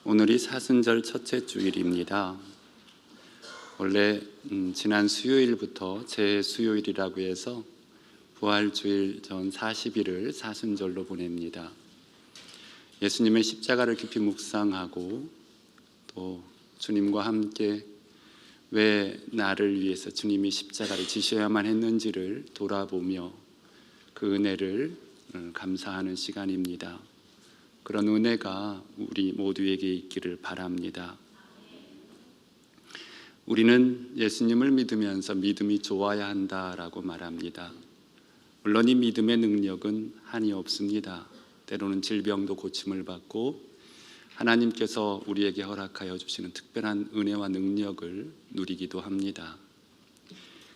오늘이 사순절 첫째 주일입니다. 원래 지난 수요일부터 제수요일이라고 해서 부활주일 전 40일을 사순절로 보냅니다. 예수님의 십자가를 깊이 묵상하고 또 주님과 함께 왜 나를 위해서 주님이 십자가를 지셔야만 했는지를 돌아보며 그 은혜를 감사하는 시간입니다. 그런 은혜가 우리 모두에게 있기를 바랍니다. 우리는 예수님을 믿으면서 믿음이 좋아야 한다라고 말합니다. 물론 이 믿음의 능력은 한이 없습니다. 때로는 질병도 고침을 받고 하나님께서 우리에게 허락하여 주시는 특별한 은혜와 능력을 누리기도 합니다.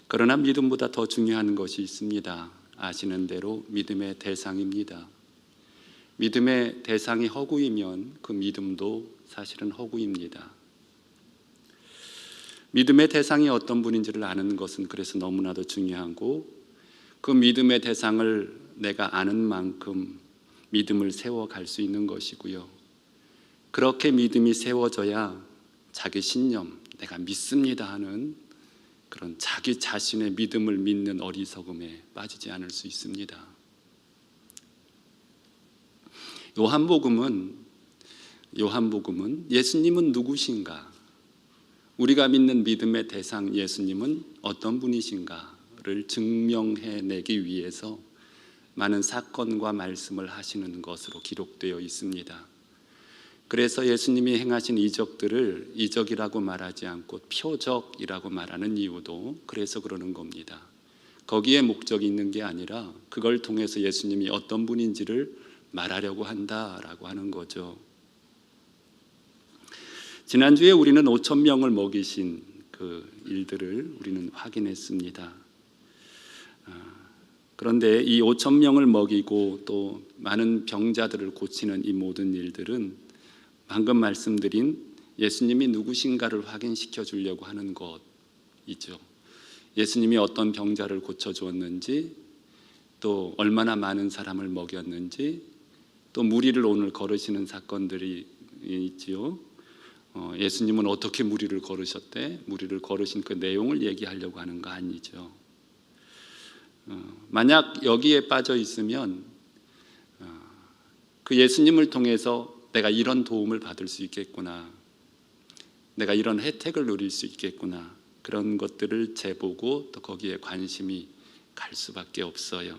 그러나 믿음보다 더 중요한 것이 있습니다. 아시는 대로 믿음의 대상입니다. 믿음의 대상이 허구이면 그 믿음도 사실은 허구입니다. 믿음의 대상이 어떤 분인지를 아는 것은 그래서 너무나도 중요하고, 그 믿음의 대상을 내가 아는 만큼 믿음을 세워갈 수 있는 것이고요. 그렇게 믿음이 세워져야 자기 신념, 내가 믿습니다 하는 그런 자기 자신의 믿음을 믿는 어리석음에 빠지지 않을 수 있습니다. 요한복음은 예수님은 누구신가, 우리가 믿는 믿음의 대상 예수님은 어떤 분이신가를 증명해내기 위해서 많은 사건과 말씀을 하시는 것으로 기록되어 있습니다. 그래서 예수님이 행하신 이적들을 이적이라고 말하지 않고 표적이라고 말하는 이유도 그래서 그러는 겁니다. 거기에 목적이 있는 게 아니라 그걸 통해서 예수님이 어떤 분인지를 말하려고 한다라고 하는 거죠. 지난주에 우리는 5,000명을 먹이신 그 일들을 우리는 확인했습니다. 그런데 이 5,000명을 먹이고 또 많은 병자들을 고치는 이 모든 일들은 방금 말씀드린 예수님이 누구신가를 확인시켜 주려고 하는 것이죠. 예수님이 어떤 병자를 고쳐주었는지, 또 얼마나 많은 사람을 먹였는지, 또 무리를 오늘 걸으시는 사건들이 있지요. 예수님은 어떻게 무리를 걸으셨대? 무리를 걸으신 그 내용을 얘기하려고 하는 거 아니죠. 만약 여기에 빠져 있으면 그 예수님을 통해서 내가 이런 도움을 받을 수 있겠구나, 내가 이런 혜택을 누릴 수 있겠구나, 그런 것들을 재보고 또 거기에 관심이 갈 수밖에 없어요.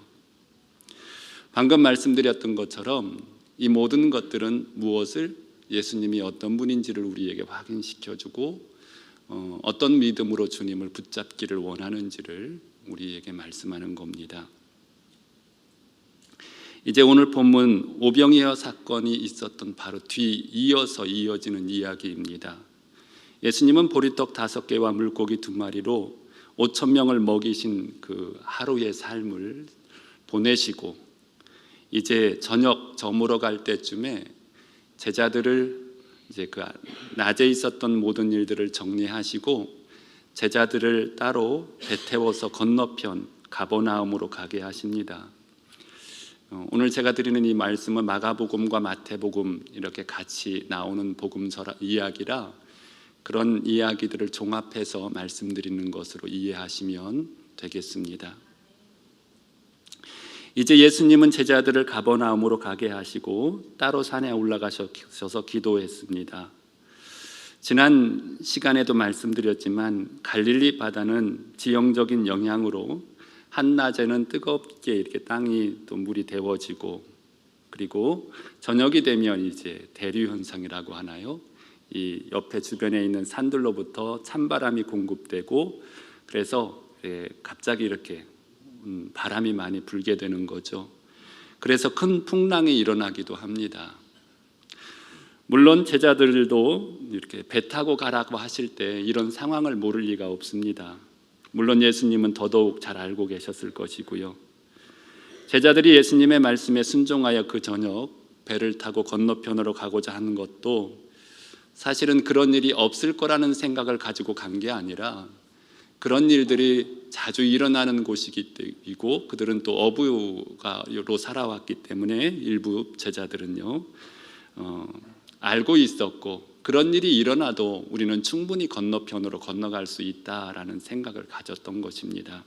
방금 말씀드렸던 것처럼 이 모든 것들은 무엇을, 예수님이 어떤 분인지를 우리에게 확인시켜주고 어떤 믿음으로 주님을 붙잡기를 원하는지를 우리에게 말씀하는 겁니다. 이제 오늘 본문 오병이어 사건이 있었던 바로 이어서 이어지는 이야기입니다. 예수님은 보리떡 5개와 물고기 2마리로 5,000명을 먹이신 그 하루의 삶을 보내시고, 이제 저녁 저물어 갈 때쯤에 제자들을 이제 그 낮에 있었던 모든 일들을 정리하시고 제자들을 따로 배 태워서 건너편 가버나움으로 가게 하십니다. 오늘 제가 드리는 이 말씀은 마가복음과 마태복음 이렇게 같이 나오는 복음서 이야기라 그런 이야기들을 종합해서 말씀드리는 것으로 이해하시면 되겠습니다. 이제 예수님은 제자들을 가버나움으로 가게 하시고 따로 산에 올라가셔서 기도했습니다. 지난 시간에도 말씀드렸지만 갈릴리 바다는 지형적인 영향으로 한낮에는 뜨겁게 이렇게 땅이 또 물이 데워지고, 그리고 저녁이 되면 이제 대류 현상이라고 하나요? 이 옆에 주변에 있는 산들로부터 찬바람이 공급되고, 그래서 갑자기 이렇게 바람이 많이 불게 되는 거죠. 그래서 큰 풍랑이 일어나기도 합니다. 물론 제자들도 이렇게 배 타고 가라고 하실 때 이런 상황을 모를 리가 없습니다. 물론 예수님은 더더욱 잘 알고 계셨을 것이고요. 제자들이 예수님의 말씀에 순종하여 그 저녁 배를 타고 건너편으로 가고자 하는 것도 사실은 그런 일이 없을 거라는 생각을 가지고 간 게 아니라 그런 일들이 자주 일어나는 곳이기 때문이고, 그들은 또 어부로 살아왔기 때문에 일부 제자들은요 알고 있었고 그런 일이 일어나도 우리는 충분히 건너편으로 건너갈 수 있다라는 생각을 가졌던 것입니다.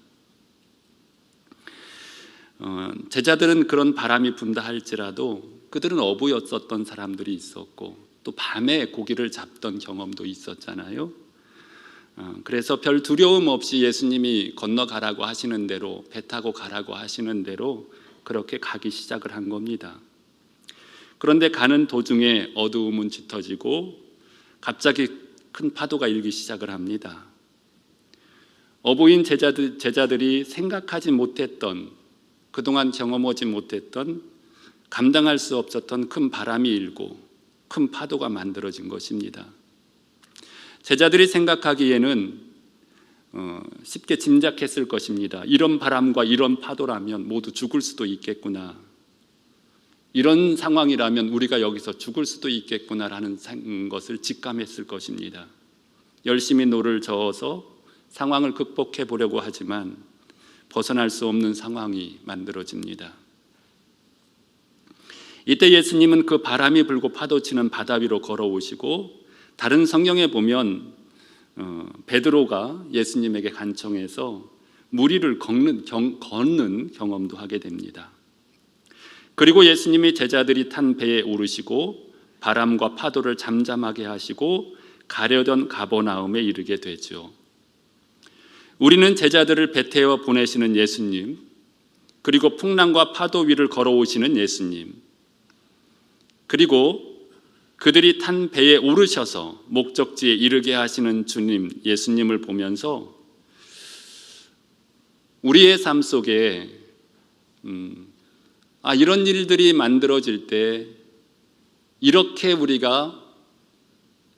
제자들은 그런 바람이 분다 할지라도 그들은 어부였었던 사람들이 있었고 또 밤에 고기를 잡던 경험도 있었잖아요. 그래서 별 두려움 없이 예수님이 건너가라고 하시는 대로, 배 타고 가라고 하시는 대로 그렇게 가기 시작을 한 겁니다. 그런데 가는 도중에 어두움은 짙어지고 갑자기 큰 파도가 일기 시작을 합니다. 어부인 제자들이 생각하지 못했던, 그동안 경험하지 못했던, 감당할 수 없었던 큰 바람이 일고 큰 파도가 만들어진 것입니다. 제자들이 생각하기에는 쉽게 짐작했을 것입니다. 이런 바람과 이런 파도라면 모두 죽을 수도 있겠구나. 이런 상황이라면 우리가 여기서 죽을 수도 있겠구나라는 것을 직감했을 것입니다. 열심히 노를 저어서 상황을 극복해 보려고 하지만 벗어날 수 없는 상황이 만들어집니다. 이때 예수님은 그 바람이 불고 파도치는 바다 위로 걸어오시고, 다른 성경에 보면 베드로가 예수님에게 간청해서 물 위를 걷는 경험도 하게 됩니다. 그리고 예수님이 제자들이 탄 배에 오르시고 바람과 파도를 잠잠하게 하시고 가려던 가버나움에 이르게 되죠. 우리는 제자들을 배 태워 보내시는 예수님, 그리고 풍랑과 파도 위를 걸어오시는 예수님, 그리고 그들이 탄 배에 오르셔서 목적지에 이르게 하시는 주님, 예수님을 보면서 우리의 삶 속에 이런 일들이 만들어질 때 이렇게 우리가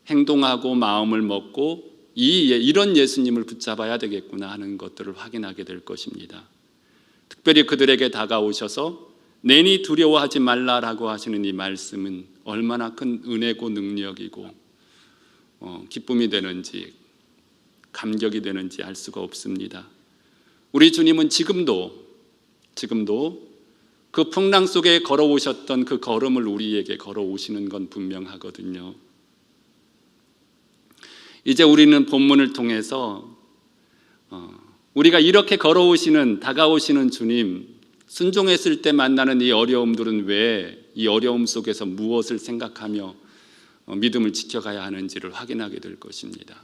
행동하고 마음을 먹고 이런 예수님을 붙잡아야 되겠구나 하는 것들을 확인하게 될 것입니다. 특별히 그들에게 다가오셔서 내니 두려워하지 말라라고 하시는 이 말씀은 얼마나 큰 은혜고 능력이고 기쁨이 되는지 감격이 되는지 알 수가 없습니다. 우리 주님은 지금도 그 풍랑 속에 걸어오셨던 그 걸음을 우리에게 걸어오시는 건 분명하거든요. 이제 우리는 본문을 통해서 우리가 이렇게 걸어오시는, 다가오시는 주님, 순종했을 때 만나는 이 어려움들은 왜, 이 어려움 속에서 무엇을 생각하며 믿음을 지켜가야 하는지를 확인하게 될 것입니다.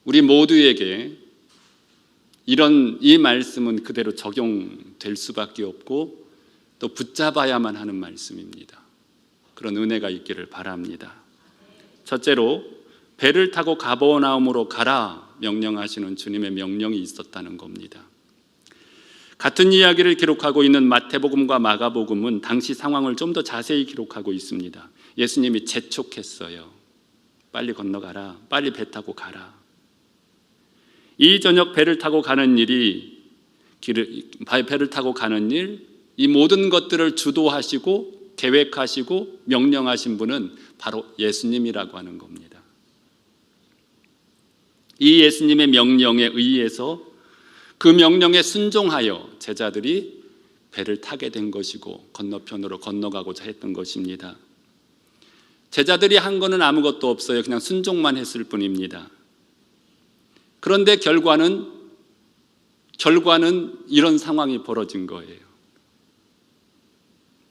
우리 모두에게 이 말씀은 그대로 적용될 수밖에 없고 또 붙잡아야만 하는 말씀입니다. 그런 은혜가 있기를 바랍니다. 첫째로, 배를 타고 가버나움으로 가라 명령하시는 주님의 명령이 있었다는 겁니다. 같은 이야기를 기록하고 있는 마태복음과 마가복음은 당시 상황을 좀 더 자세히 기록하고 있습니다. 예수님이 재촉했어요. 빨리 건너가라, 빨리 배 타고 가라. 이 저녁 배를 타고 가는 일, 이 모든 것들을 주도하시고 계획하시고 명령하신 분은 바로 예수님이라고 하는 겁니다. 이 예수님의 명령에 의해서 그 명령에 순종하여 제자들이 배를 타게 된 것이고 건너편으로 건너가고자 했던 것입니다. 제자들이 한 거는 아무것도 없어요. 그냥 순종만 했을 뿐입니다. 그런데 결과는 이런 상황이 벌어진 거예요.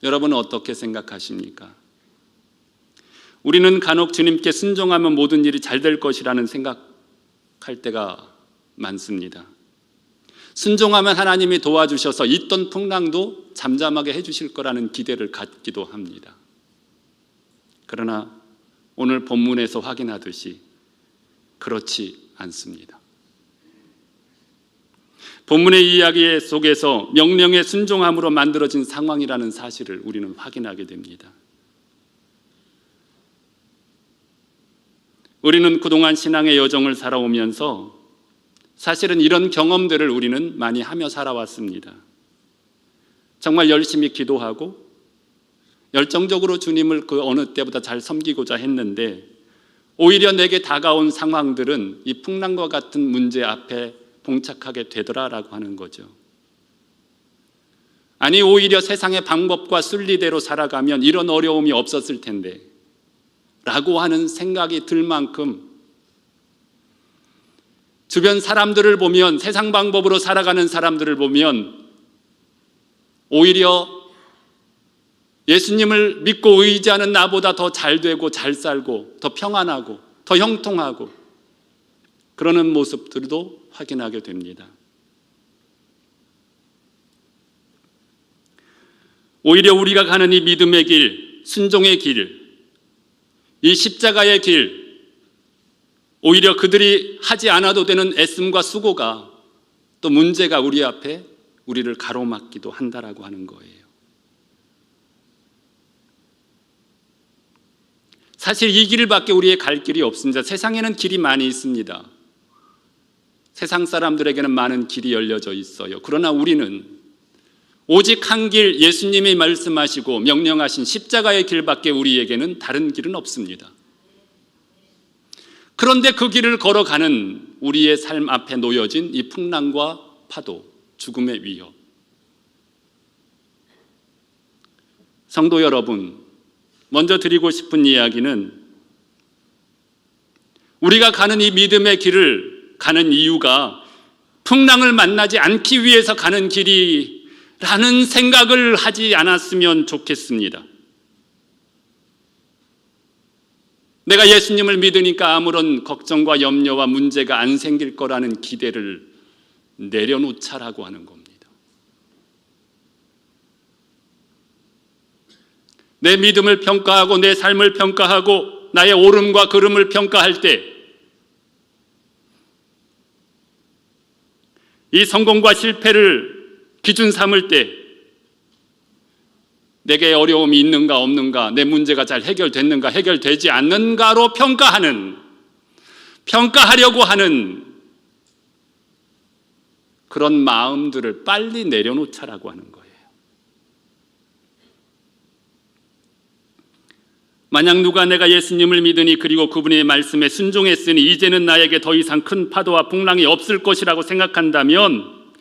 여러분은 어떻게 생각하십니까? 우리는 간혹 주님께 순종하면 모든 일이 잘 될 것이라는 생각할 때가 많습니다. 순종하면 하나님이 도와주셔서 있던 풍랑도 잠잠하게 해주실 거라는 기대를 갖기도 합니다. 그러나 오늘 본문에서 확인하듯이 그렇지 않습니다. 본문의 이야기 속에서 명령에 순종함으로 만들어진 상황이라는 사실을 우리는 확인하게 됩니다. 우리는 그동안 신앙의 여정을 살아오면서 사실은 이런 경험들을 우리는 많이 하며 살아왔습니다. 정말 열심히 기도하고 열정적으로 주님을 그 어느 때보다 잘 섬기고자 했는데 오히려 내게 다가온 상황들은 이 풍랑과 같은 문제 앞에 봉착하게 되더라라고 하는 거죠. 아니 오히려 세상의 방법과 순리대로 살아가면 이런 어려움이 없었을 텐데 라고 하는 생각이 들 만큼 주변 사람들을 보면, 세상 방법으로 살아가는 사람들을 보면 오히려 예수님을 믿고 의지하는 나보다 더 잘 되고 잘 살고 더 평안하고 더 형통하고 그러는 모습들도 확인하게 됩니다. 오히려 우리가 가는 이 믿음의 길, 순종의 길, 이 십자가의 길, 오히려 그들이 하지 않아도 되는 애씀과 수고가 또 문제가 우리 앞에 우리를 가로막기도 한다라고 하는 거예요. 사실 이 길밖에 우리의 갈 길이 없습니다. 세상에는 길이 많이 있습니다. 세상 사람들에게는 많은 길이 열려져 있어요. 그러나 우리는 오직 한 길, 예수님이 말씀하시고 명령하신 십자가의 길밖에 우리에게는 다른 길은 없습니다. 그런데 그 길을 걸어가는 우리의 삶 앞에 놓여진 이 풍랑과 파도, 죽음의 위협. 성도 여러분, 먼저 드리고 싶은 이야기는 우리가 가는 이 믿음의 길을 가는 이유가 풍랑을 만나지 않기 위해서 가는 길이라는 생각을 하지 않았으면 좋겠습니다. 내가 예수님을 믿으니까 아무런 걱정과 염려와 문제가 안 생길 거라는 기대를 내려놓자라고 하는 겁니다. 내 믿음을 평가하고 내 삶을 평가하고 나의 옳음과 그름을 평가할 때 이 성공과 실패를 기준 삼을 때 내게 어려움이 있는가 없는가, 내 문제가 잘 해결됐는가 해결되지 않는가로 평가하려고 하는 그런 마음들을 빨리 내려놓자라고 하는 거예요. 만약 누가 내가 예수님을 믿으니 그리고 그분의 말씀에 순종했으니 이제는 나에게 더 이상 큰 파도와 풍랑이 없을 것이라고 생각한다면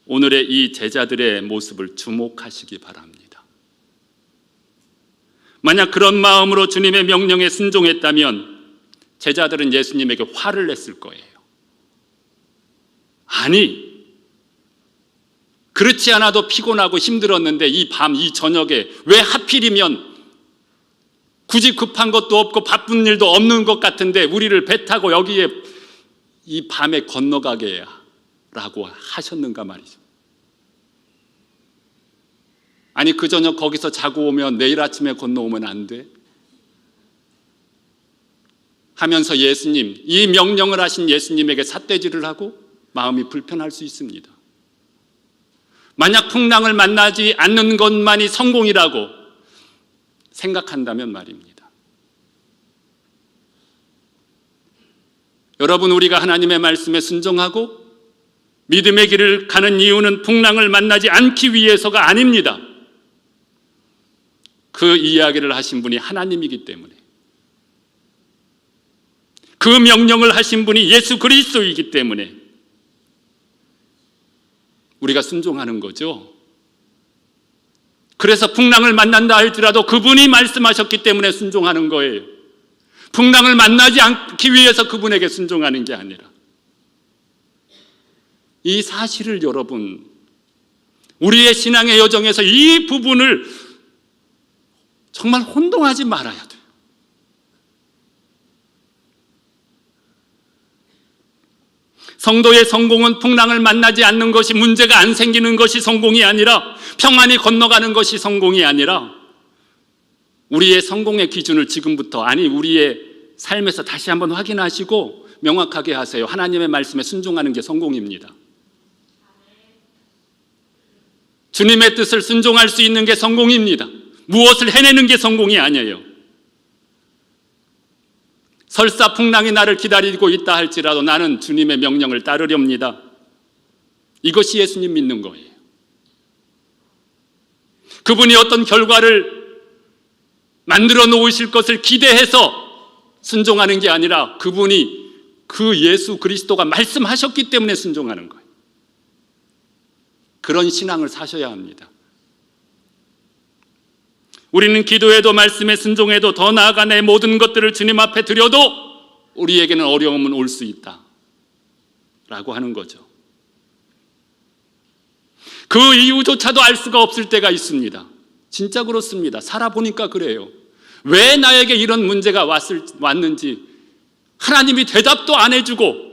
오늘의 이 제자들의 모습을 주목하시기 바랍니다. 만약 그런 마음으로 주님의 명령에 순종했다면 제자들은 예수님에게 화를 냈을 거예요. 아니, 그렇지 않아도 피곤하고 힘들었는데 이 밤, 이 저녁에 왜 하필이면 굳이 급한 것도 없고 바쁜 일도 없는 것 같은데 우리를 배 타고 여기에 이 밤에 건너가게 해야 라고 하셨는가 말이죠. 아니 그 저녁 거기서 자고 오면 내일 아침에 건너오면 안 돼? 하면서 예수님, 이 명령을 하신 예수님에게 삿대질을 하고 마음이 불편할 수 있습니다. 만약 풍랑을 만나지 않는 것만이 성공이라고 생각한다면 말입니다. 여러분, 우리가 하나님의 말씀에 순종하고 믿음의 길을 가는 이유는 풍랑을 만나지 않기 위해서가 아닙니다. 그 이야기를 하신 분이 하나님이기 때문에, 그 명령을 하신 분이 예수 그리스도이기 때문에 우리가 순종하는 거죠. 그래서 풍랑을 만난다 할지라도 그분이 말씀하셨기 때문에 순종하는 거예요. 풍랑을 만나지 않기 위해서 그분에게 순종하는 게 아니라. 이 사실을 여러분, 우리의 신앙의 여정에서 이 부분을 정말 혼동하지 말아야 돼요. 성도의 성공은 풍랑을 만나지 않는 것이, 문제가 안 생기는 것이 성공이 아니라, 평안히 건너가는 것이 성공이 아니라, 우리의 성공의 기준을 지금부터, 아니 우리의 삶에서 다시 한번 확인하시고 명확하게 하세요. 하나님의 말씀에 순종하는 게 성공입니다. 주님의 뜻을 순종할 수 있는 게 성공입니다. 무엇을 해내는 게 성공이 아니에요. 설사 풍랑이 나를 기다리고 있다 할지라도 나는 주님의 명령을 따르렵니다. 이것이 예수님 믿는 거예요. 그분이 어떤 결과를 만들어 놓으실 것을 기대해서 순종하는 게 아니라 그분이, 그 예수 그리스도가 말씀하셨기 때문에 순종하는 거예요. 그런 신앙을 사셔야 합니다. 우리는 기도에도 말씀에 순종해도 더 나아가 내 모든 것들을 주님 앞에 드려도 우리에게는 어려움은 올 수 있다 라고 하는 거죠. 그 이유조차도 알 수가 없을 때가 있습니다. 진짜 그렇습니다. 살아보니까 그래요. 왜 나에게 이런 문제가 왔는지 하나님이 대답도 안 해주고,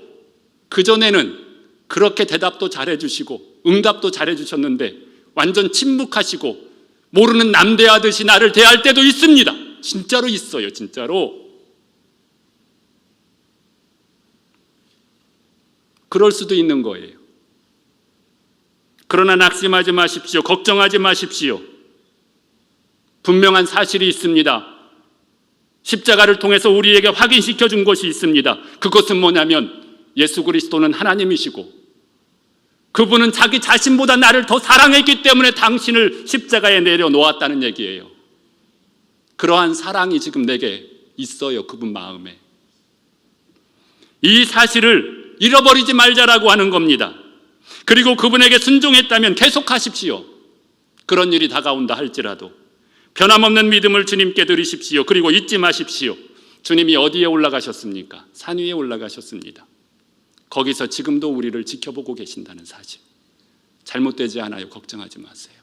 그전에는 그렇게 대답도 잘해주시고 응답도 잘해주셨는데 완전 침묵하시고 모르는 남 대하듯이 나를 대할 때도 있습니다. 진짜로 있어요. 진짜로. 그럴 수도 있는 거예요. 그러나 낙심하지 마십시오. 걱정하지 마십시오. 분명한 사실이 있습니다. 십자가를 통해서 우리에게 확인시켜 준 것이 있습니다. 그것은 뭐냐면 예수 그리스도는 하나님이시고 그분은 자기 자신보다 나를 더 사랑했기 때문에 당신을 십자가에 내려놓았다는 얘기예요. 그러한 사랑이 지금 내게 있어요. 그분 마음에. 이 사실을 잃어버리지 말자라고 하는 겁니다. 그리고 그분에게 순종했다면 계속하십시오. 그런 일이 다가온다 할지라도 변함없는 믿음을 주님께 드리십시오. 그리고 잊지 마십시오. 주님이 어디에 올라가셨습니까? 산 위에 올라가셨습니다. 거기서 지금도 우리를 지켜보고 계신다는 사실. 잘못되지 않아요. 걱정하지 마세요.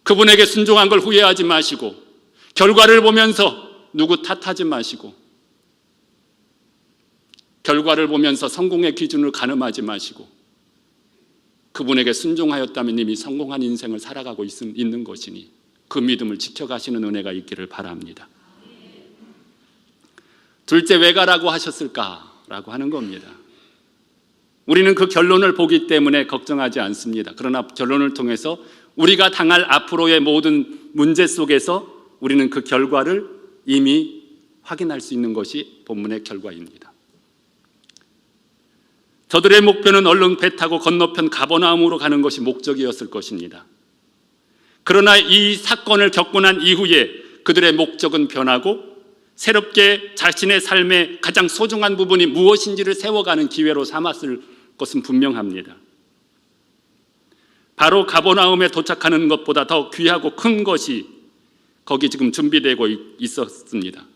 그분에게 순종한 걸 후회하지 마시고, 결과를 보면서 누구 탓하지 마시고, 결과를 보면서 성공의 기준을 가늠하지 마시고, 그분에게 순종하였다면 이미 성공한 인생을 살아가고 있는 것이니 그 믿음을 지켜가시는 은혜가 있기를 바랍니다. 둘째, 왜 가라고 하셨을까라고 하는 겁니다. 우리는 그 결론을 보기 때문에 걱정하지 않습니다. 그러나 결론을 통해서 우리가 당할 앞으로의 모든 문제 속에서 우리는 그 결과를 이미 확인할 수 있는 것이 본문의 결과입니다. 저들의 목표는 얼른 배 타고 건너편 가버나움으로 가는 것이 목적이었을 것입니다. 그러나 이 사건을 겪고 난 이후에 그들의 목적은 변하고 새롭게 자신의 삶의 가장 소중한 부분이 무엇인지를 세워가는 기회로 삼았을 것은 분명합니다. 바로 가버나움에 도착하는 것보다 더 귀하고 큰 것이 거기 지금 준비되고 있었습니다.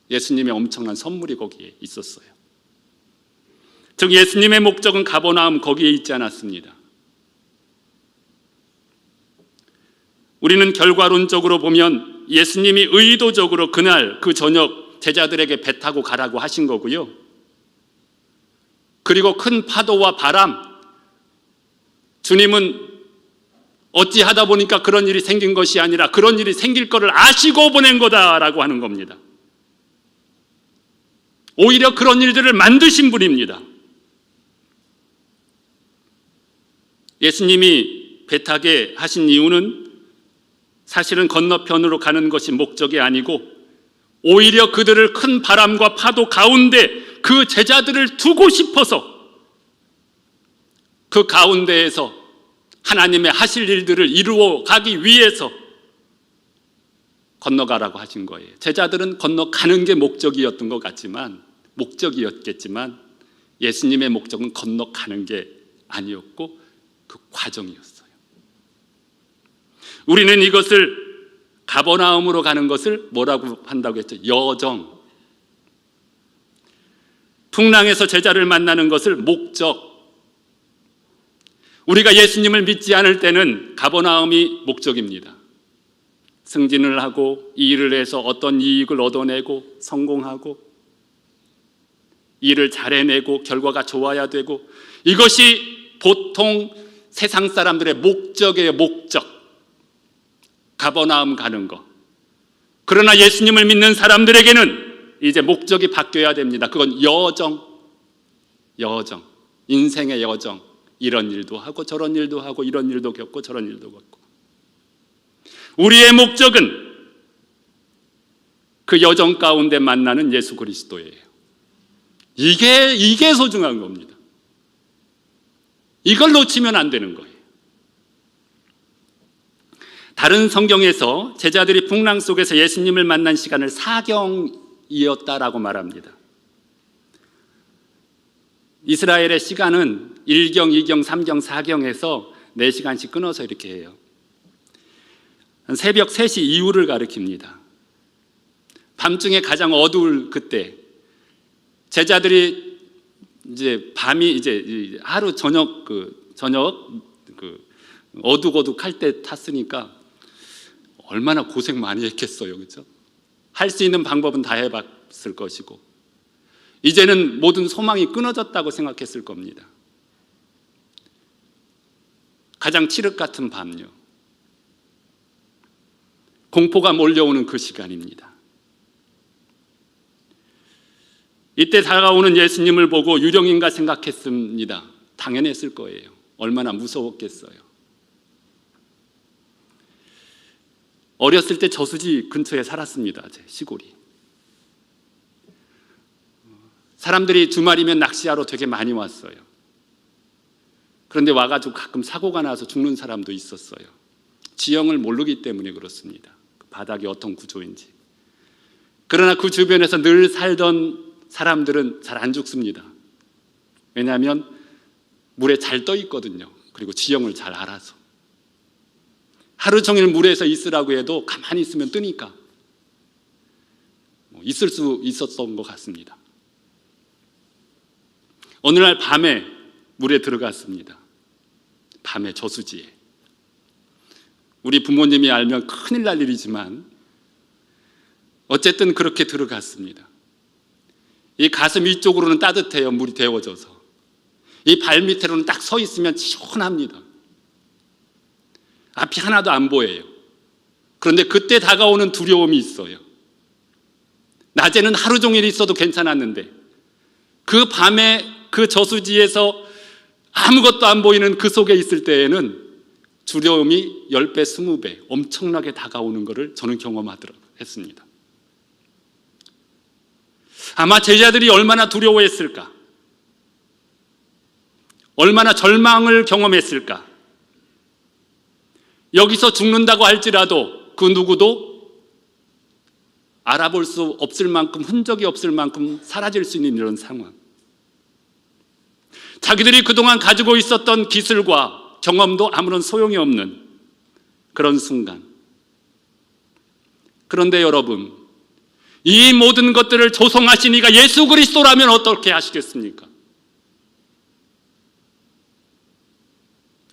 예수님의 엄청난 선물이 거기에 있었어요. 즉 예수님의 목적은 가버나움 거기에 있지 않았습니다. 우리는 결과론적으로 보면 예수님이 의도적으로 그날 그 저녁 제자들에게 배 타고 가라고 하신 거고요. 그리고 큰 파도와 바람, 주님은 어찌하다 보니까 그런 일이 생긴 것이 아니라 그런 일이 생길 거를 아시고 보낸 거다라고 하는 겁니다. 오히려 그런 일들을 만드신 분입니다. 예수님이 배 타게 하신 이유는 사실은 건너편으로 가는 것이 목적이 아니고 오히려 그들을 큰 바람과 파도 가운데 그 제자들을 두고 싶어서 그 가운데에서 하나님의 하실 일들을 이루어 가기 위해서 건너가라고 하신 거예요. 제자들은 건너가는 게 목적이었던 것 같지만, 목적이었겠지만 예수님의 목적은 건너가는 게 아니었고 그 과정이었어요. 우리는 이것을 가버나움으로 가는 것을 뭐라고 한다고 했죠? 여정. 풍랑에서 제자를 만나는 것을 목적. 우리가 예수님을 믿지 않을 때는 가버나움이 목적입니다. 승진을 하고 이 일을 해서 어떤 이익을 얻어내고 성공하고 일을 잘해내고 결과가 좋아야 되고, 이것이 보통 세상 사람들의 목적이에요. 목적. 가버나움 가는 거. 그러나 예수님을 믿는 사람들에게는 이제 목적이 바뀌어야 됩니다. 그건 여정. 인생의 여정. 이런 일도 하고 저런 일도 하고 이런 일도 겪고 저런 일도 겪고. 우리의 목적은 그 여정 가운데 만나는 예수 그리스도예요. 이게 소중한 겁니다. 이걸 놓치면 안 되는 거예요. 다른 성경에서 제자들이 풍랑 속에서 예수님을 만난 시간을 사경이었다라고 말합니다. 이스라엘의 시간은 1경, 2경, 3경, 4경에서 4시간씩 끊어서 이렇게 해요. 새벽 3시 이후를 가리킵니다. 밤중에 가장 어두울 그때 제자들이 이제 밤이 이제 하루 저녁 어둑어둑할 때 탔으니까 얼마나 고생 많이 했겠어요, 그렇죠? 할 수 있는 방법은 다 해봤을 것이고 이제는 모든 소망이 끊어졌다고 생각했을 겁니다. 가장 칠흑 같은 밤요. 공포가 몰려오는 그 시간입니다. 이때 다가오는 예수님을 보고 유령인가 생각했습니다. 당연했을 거예요. 얼마나 무서웠겠어요. 어렸을 때 저수지 근처에 살았습니다. 제 시골이. 사람들이 주말이면 낚시하러 되게 많이 왔어요. 그런데 와가지고 가끔 사고가 나서 죽는 사람도 있었어요. 지형을 모르기 때문에 그렇습니다. 그 바닥이 어떤 구조인지. 그러나 그 주변에서 늘 살던 사람들은 잘 안 죽습니다. 왜냐하면 물에 잘 떠 있거든요. 그리고 지형을 잘 알아서. 하루 종일 물에서 있으라고 해도 가만히 있으면 뜨니까 있을 수 있었던 것 같습니다. 어느 날 밤에 물에 들어갔습니다. 밤에 저수지에. 우리 부모님이 알면 큰일 날 일이지만 어쨌든 그렇게 들어갔습니다. 이 가슴 위쪽으로는 따뜻해요. 물이 데워져서. 이 발 밑으로는 딱 서 있으면 시원합니다. 앞이 하나도 안 보여요. 그런데 그때 다가오는 두려움이 있어요. 낮에는 하루 종일 있어도 괜찮았는데 그 밤에 그 저수지에서 아무것도 안 보이는 그 속에 있을 때에는 두려움이 10배, 20배 엄청나게 다가오는 것을 저는 경험하도록 했습니다. 아마 제자들이 얼마나 두려워했을까? 얼마나 절망을 경험했을까? 여기서 죽는다고 할지라도 그 누구도 알아볼 수 없을 만큼, 흔적이 없을 만큼 사라질 수 있는 이런 상황. 자기들이 그동안 가지고 있었던 기술과 경험도 아무런 소용이 없는 그런 순간. 그런데 여러분, 이 모든 것들을 조성하신 이가 예수 그리스도라면 어떻게 하시겠습니까?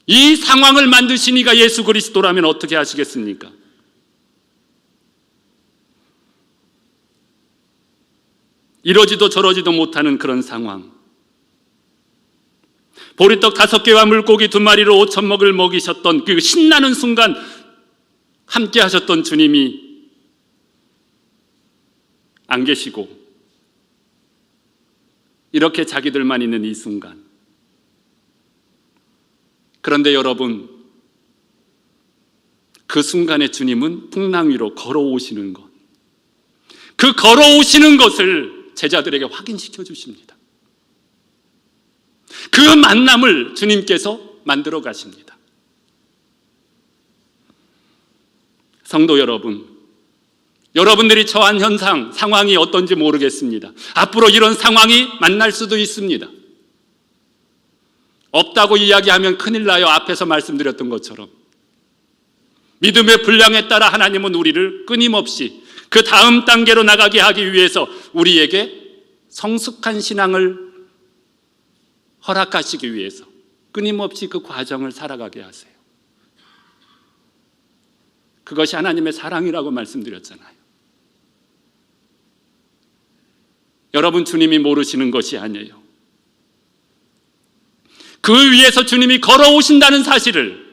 이 상황을 만드신 이가 예수 그리스도라면 어떻게 하시겠습니까? 이러지도 저러지도 못하는 그런 상황. 보리떡 5개와 물고기 2마리로 5,000먹을 먹이셨던 그 신나는 순간 함께 하셨던 주님이 안 계시고 이렇게 자기들만 있는 이 순간. 그런데 여러분, 그 순간에 주님은 풍랑 위로 걸어오시는 것, 그 걸어오시는 것을 제자들에게 확인시켜 주십니다. 그 만남을 주님께서 만들어 가십니다. 성도 여러분, 여러분들이 처한 현상, 상황이 어떤지 모르겠습니다. 앞으로 이런 상황이 만날 수도 있습니다. 없다고 이야기하면 큰일 나요. 앞에서 말씀드렸던 것처럼. 믿음의 분량에 따라 하나님은 우리를 끊임없이 그 다음 단계로 나가게 하기 위해서 우리에게 성숙한 신앙을 허락하시기 위해서 끊임없이 그 과정을 살아가게 하세요. 그것이 하나님의 사랑이라고 말씀드렸잖아요. 여러분, 주님이 모르시는 것이 아니에요. 그 위에서 주님이 걸어오신다는 사실을,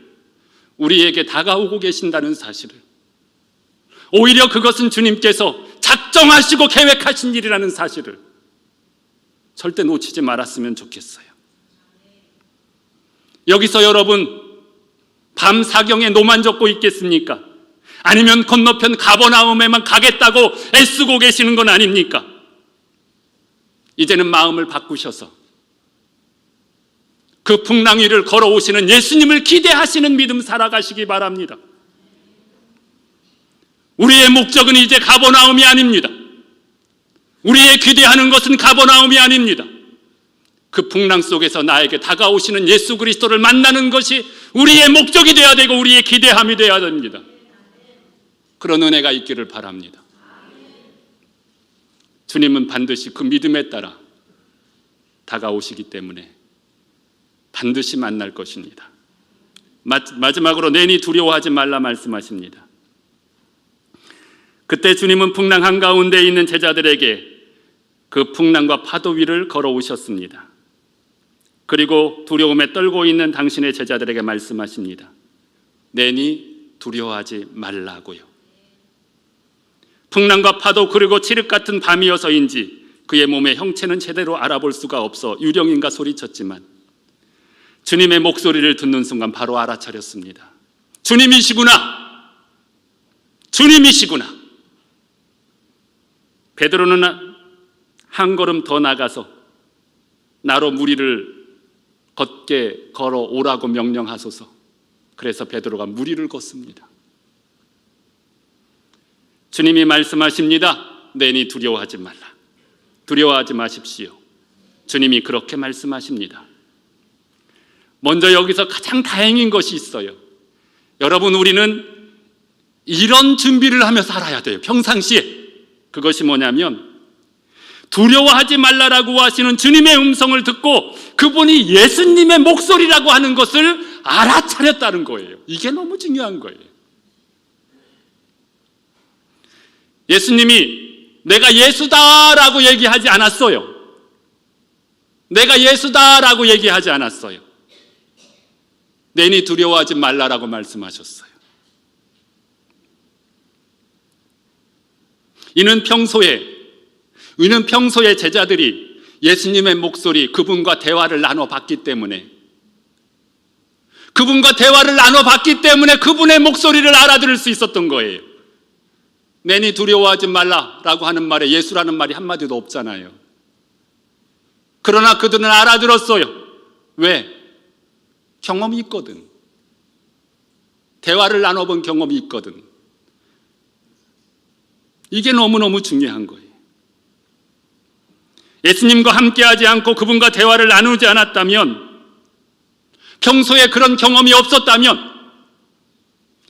우리에게 다가오고 계신다는 사실을, 오히려 그것은 주님께서 작정하시고 계획하신 일이라는 사실을 절대 놓치지 말았으면 좋겠어요. 여기서 여러분, 밤 사경에 노만 젓고 있겠습니까? 아니면 건너편 가버나움에만 가겠다고 애쓰고 계시는 건 아닙니까? 이제는 마음을 바꾸셔서 그 풍랑 위를 걸어오시는 예수님을 기대하시는 믿음 살아가시기 바랍니다. 우리의 목적은 이제 가버나움이 아닙니다. 우리의 기대하는 것은 가버나움이 아닙니다. 그 풍랑 속에서 나에게 다가오시는 예수 그리스도를 만나는 것이 우리의 목적이 되어야 되고 우리의 기대함이 되어야 됩니다. 그런 은혜가 있기를 바랍니다. 주님은 반드시 그 믿음에 따라 다가오시기 때문에 반드시 만날 것입니다. 마지막으로 내니 두려워하지 말라 말씀하십니다. 그때 주님은 풍랑 한가운데 있는 제자들에게 그 풍랑과 파도 위를 걸어오셨습니다. 그리고 두려움에 떨고 있는 당신의 제자들에게 말씀하십니다. 내니 두려워하지 말라고요. 풍랑과 파도 그리고 칠흑 같은 밤이어서인지 그의 몸의 형체는 제대로 알아볼 수가 없어 유령인가 소리쳤지만 주님의 목소리를 듣는 순간 바로 알아차렸습니다. 주님이시구나. 주님이시구나. 베드로는 한 걸음 더 나가서 나로 무리를 걷게 걸어오라고 명령하소서. 그래서 베드로가 무리를 걷습니다. 주님이 말씀하십니다. 내니 두려워하지 말라. 두려워하지 마십시오. 주님이 그렇게 말씀하십니다. 먼저 여기서 가장 다행인 것이 있어요. 여러분, 우리는 이런 준비를 하며 살아야 돼요. 평상시에. 그것이 뭐냐면 두려워하지 말라라고 하시는 주님의 음성을 듣고 그분이 예수님의 목소리라고 하는 것을 알아차렸다는 거예요. 이게 너무 중요한 거예요. 예수님이 내가 예수다라고 얘기하지 않았어요. 내가 예수다라고 얘기하지 않았어요. 내니 두려워하지 말라라고 말씀하셨어요. 이는 평소에 제자들이 예수님의 목소리, 그분과 대화를 나눠봤기 때문에 그분의 목소리를 알아들을 수 있었던 거예요. 내니 두려워하지 말라라고 하는 말에 예수라는 말이 한마디도 없잖아요. 그러나 그들은 알아들었어요. 왜? 경험이 있거든. 대화를 나눠본 경험이 있거든. 이게 너무너무 중요한 거예요. 예수님과 함께하지 않고 그분과 대화를 나누지 않았다면, 평소에 그런 경험이 없었다면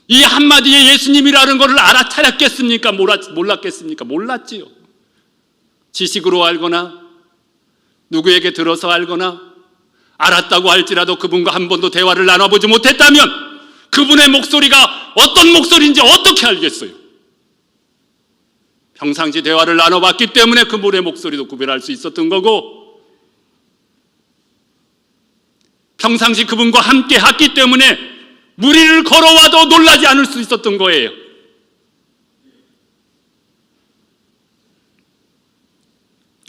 이 한마디에 예수님이라는 것을 알아차렸겠습니까? 몰랐겠습니까? 몰랐지요. 지식으로 알거나 누구에게 들어서 알거나 알았다고 할지라도 그분과 한 번도 대화를 나눠보지 못했다면 그분의 목소리가 어떤 목소리인지 어떻게 알겠어요? 평상시 대화를 나눠봤기 때문에 그분의 목소리도 구별할 수 있었던 거고, 평상시 그분과 함께 했기 때문에 무리를 걸어와도 놀라지 않을 수 있었던 거예요.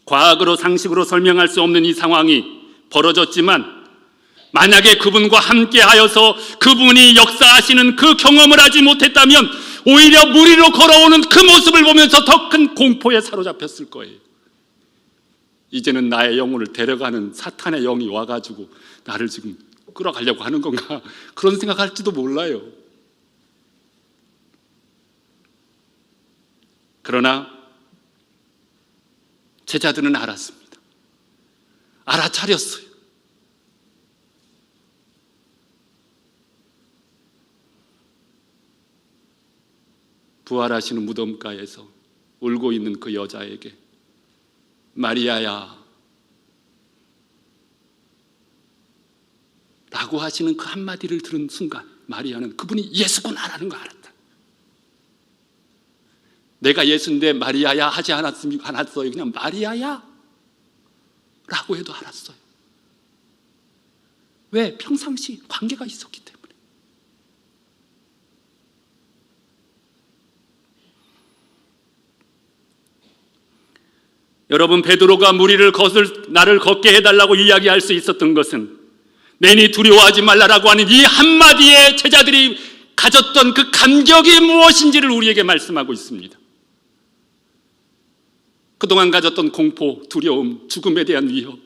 과학으로 상식으로 설명할 수 없는 이 상황이 벌어졌지만, 만약에 그분과 함께 하여서 그분이 역사하시는 그 경험을 하지 못했다면 오히려 무리로 걸어오는 그 모습을 보면서 더 큰 공포에 사로잡혔을 거예요. 이제는 나의 영혼을 데려가는 사탄의 영이 와가지고 나를 지금 끌어가려고 하는 건가, 그런 생각할지도 몰라요. 그러나 제자들은 알았습니다. 알아차렸어요. 부활하시는 무덤가에서 울고 있는 그 여자에게 마리아야 라고 하시는 그 한마디를 들은 순간 마리아는 그분이 예수구나라는 걸 알았다. 내가 예수인데 마리아야 하지 않았어요. 그냥 마리아야 라고 해도 알았어요. 왜? 평상시 관계가 있었기 때문에. 여러분, 베드로가 나를 걷게 해달라고 이야기할 수 있었던 것은 내니 두려워하지 말라라고 하는 이 한마디에 제자들이 가졌던 그 감격이 무엇인지를 우리에게 말씀하고 있습니다. 그동안 가졌던 공포, 두려움, 죽음에 대한 위협,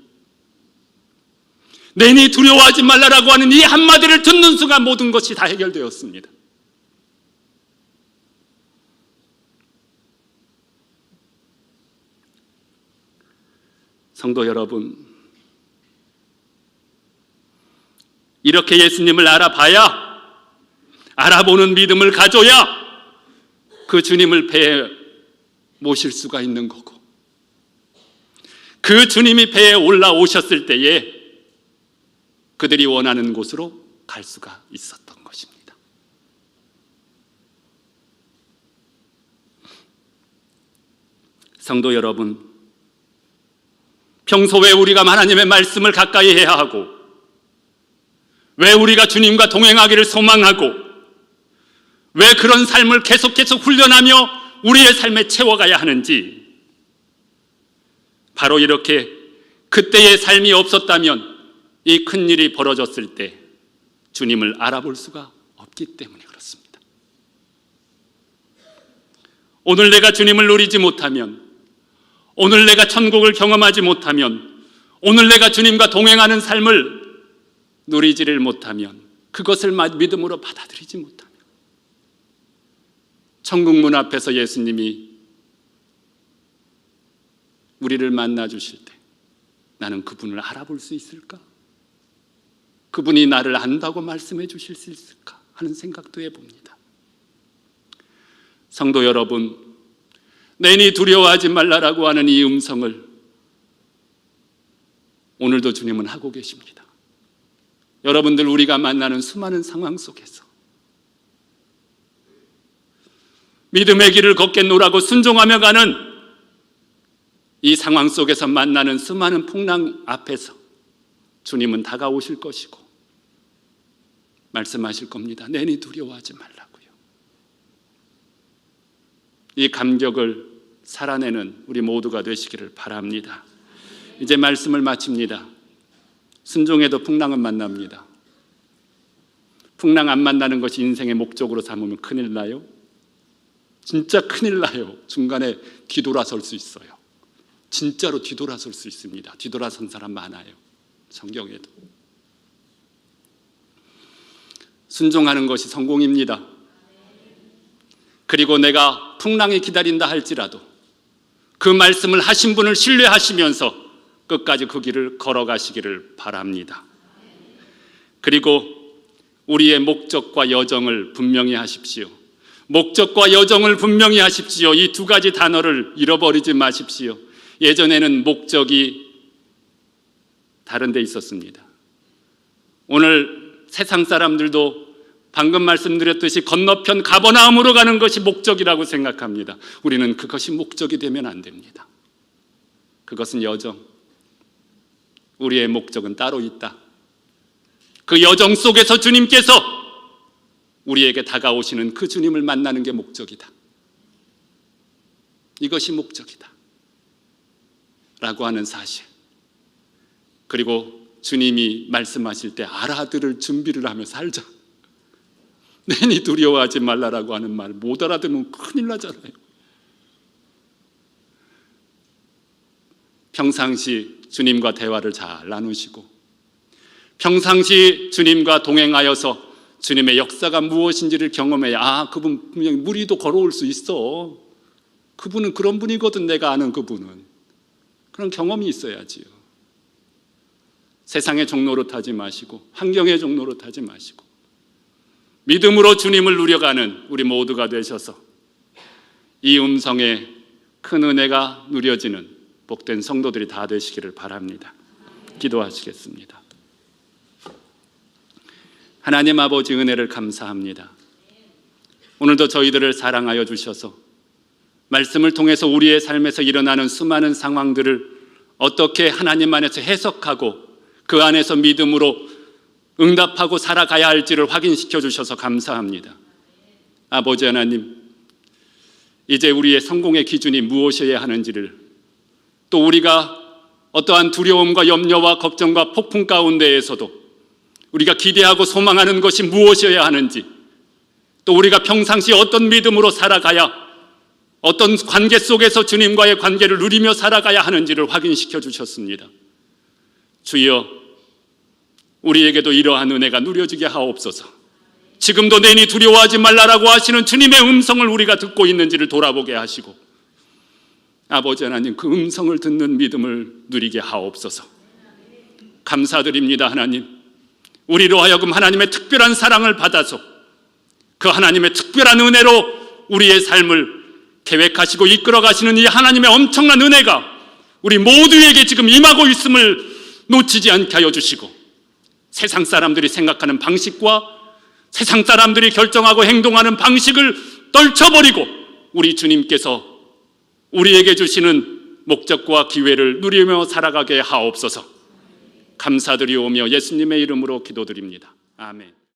내니 두려워하지 말라라고 하는 이 한마디를 듣는 순간 모든 것이 다 해결되었습니다. 성도 여러분, 이렇게 예수님을 알아봐야, 알아보는 믿음을 가져야 그 주님을 배에 모실 수가 있는 거고, 그 주님이 배에 올라오셨을 때에 그들이 원하는 곳으로 갈 수가 있었던 것입니다. 성도 여러분, 평소에 우리가 하나님의 말씀을 가까이 해야 하고, 왜 우리가 주님과 동행하기를 소망하고, 왜 그런 삶을 계속 훈련하며 우리의 삶에 채워가야 하는지, 바로 이렇게 그때의 삶이 없었다면 이 큰일이 벌어졌을 때 주님을 알아볼 수가 없기 때문에 그렇습니다. 오늘 내가 주님을 누리지 못하면, 오늘 내가 천국을 경험하지 못하면, 오늘 내가 주님과 동행하는 삶을 누리지를 못하면, 그것을 믿음으로 받아들이지 못하면, 천국 문 앞에서 예수님이 우리를 만나 주실 때 나는 그분을 알아볼 수 있을까? 그분이 나를 안다고 말씀해 주실 수 있을까? 하는 생각도 해봅니다. 성도 여러분, 내니 두려워하지 말라라고 하는 이 음성을 오늘도 주님은 하고 계십니다. 여러분들, 우리가 만나는 수많은 상황 속에서 믿음의 길을 걷겠노라고 순종하며 가는 이 상황 속에서 만나는 수많은 풍랑 앞에서 주님은 다가오실 것이고 말씀하실 겁니다. 내니 두려워하지 말라고요. 이 감격을 살아내는 우리 모두가 되시기를 바랍니다. 이제 말씀을 마칩니다. 순종에도 풍랑은 만납니다. 풍랑 안 만나는 것이 인생의 목적으로 삼으면 큰일 나요. 진짜 큰일 나요. 중간에 뒤돌아설 수 있어요. 진짜로 뒤돌아설 수 있습니다. 뒤돌아선 사람 많아요. 성경에도. 순종하는 것이 성공입니다. 그리고 내가 풍랑이 기다린다 할지라도 그 말씀을 하신 분을 신뢰하시면서 끝까지 그 길을 걸어가시기를 바랍니다. 그리고 우리의 목적과 여정을 분명히 하십시오. 목적과 여정을 분명히 하십시오. 이 두 가지 단어를 잃어버리지 마십시오. 예전에는 목적이 다른 데 있었습니다. 오늘 세상 사람들도 방금 말씀드렸듯이 건너편 가버나움으로 가는 것이 목적이라고 생각합니다. 우리는 그것이 목적이 되면 안 됩니다. 그것은 여정. 우리의 목적은 따로 있다. 그 여정 속에서 주님께서 우리에게 다가오시는 그 주님을 만나는 게 목적이다. 이것이 목적이다 라고 하는 사실, 그리고 주님이 말씀하실 때 알아들을 준비를 하며 살자. 내니 두려워하지 말라라고 하는 말 못 알아들으면 큰일 나잖아요. 평상시 주님과 대화를 잘 나누시고, 평상시 주님과 동행하여서 주님의 역사가 무엇인지를 경험해야, 그분 분명히 무리도 걸어올 수 있어. 그분은 그런 분이거든, 내가 아는 그분은. 그런 경험이 있어야지요. 세상의 종로로 타지 마시고, 환경의 종로로 타지 마시고, 믿음으로 주님을 누려가는 우리 모두가 되셔서 이 음성에 큰 은혜가 누려지는 복된 성도들이 다 되시기를 바랍니다. 기도하시겠습니다. 하나님 아버지, 은혜를 감사합니다. 오늘도 저희들을 사랑하여 주셔서 말씀을 통해서 우리의 삶에서 일어나는 수많은 상황들을 어떻게 하나님 안에서 해석하고 그 안에서 믿음으로 응답하고 살아가야 할지를 확인시켜 주셔서 감사합니다. 아버지 하나님, 이제 우리의 성공의 기준이 무엇이어야 하는지를, 또 우리가 어떠한 두려움과 염려와 걱정과 폭풍 가운데에서도 우리가 기대하고 소망하는 것이 무엇이어야 하는지, 또 우리가 평상시 어떤 믿음으로 살아가야, 어떤 관계 속에서 주님과의 관계를 누리며 살아가야 하는지를 확인시켜 주셨습니다. 주여, 우리에게도 이러한 은혜가 누려지게 하옵소서. 지금도 내니 두려워하지 말라라고 하시는 주님의 음성을 우리가 듣고 있는지를 돌아보게 하시고, 아버지 하나님, 그 음성을 듣는 믿음을 누리게 하옵소서. 감사드립니다. 하나님, 우리로 하여금 하나님의 특별한 사랑을 받아서 그 하나님의 특별한 은혜로 우리의 삶을 계획하시고 이끌어 가시는 이 하나님의 엄청난 은혜가 우리 모두에게 지금 임하고 있음을 놓치지 않게 하여 주시고, 세상 사람들이 생각하는 방식과 세상 사람들이 결정하고 행동하는 방식을 떨쳐버리고 우리 주님께서 우리에게 주시는 목적과 기회를 누리며 살아가게 하옵소서. 감사드리오며 예수님의 이름으로 기도드립니다. 아멘.